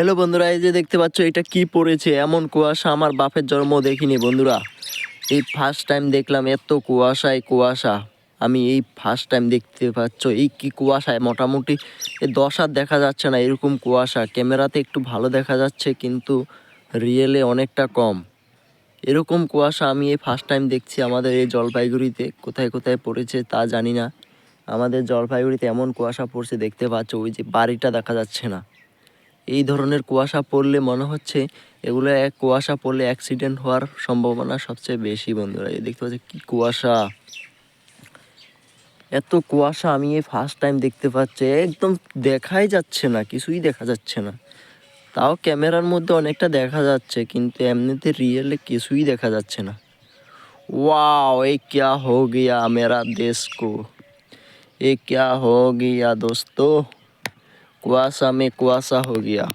Hello বন্ধুরা, এই যে দেখতে পাচ্ছ এটা কি পড়েছে। এমন কুয়াশা আমার বাপের জন্ম দেখিনি বন্ধুরা। এই ফার্স্ট টাইম দেখলাম এত কুয়াশা। আমি এই ফার্স্ট টাইম দেখতে পাচ্ছ এই কি কুয়াশায় মোটামুটি 10 হাত দেখা যাচ্ছে না এরকম কুয়াশা। ক্যামেরাতে একটু ভালো দেখা যাচ্ছে কিন্তু রিয়েলে অনেকটা কম। এরকম কুয়াশা আমি এই ফার্স্ট টাইম দেখছি আমাদের এই জলপাইগুড়িতে। কোথায় কোথায় পড়েছে তা জানি না। আমাদের জলপাইগুড়িতে এমন কুয়াশা পড়ছে দেখতে পাচ্ছ, ওই যে বাড়িটা দেখা যাচ্ছে না। এই ধরনের কুয়াশা পড়লে মনে হচ্ছে এগুলো কুয়াশা পড়লে অ্যাক্সিডেন্ট হওয়ার সম্ভাবনা সবচেয়ে বেশি বন্ধুরা। এই দেখতে পাচ্ছি কি কুয়াশা, এত কুয়াশা আমি এই ফার্স্ট টাইম দেখতে পাচ্ছি। একদম দেখাই যাচ্ছে না, কিছুই দেখা যাচ্ছে না। তাও ক্যামেরার মধ্যে অনেকটা দেখা যাচ্ছে কিন্তু এমনিতে রিয়েলে কিছুই দেখা যাচ্ছে না। वाओ, ये क्या हो गया मेरा देश को, ये क्या हो गया दोस्तों, कुआसा में कुआसा हो गया।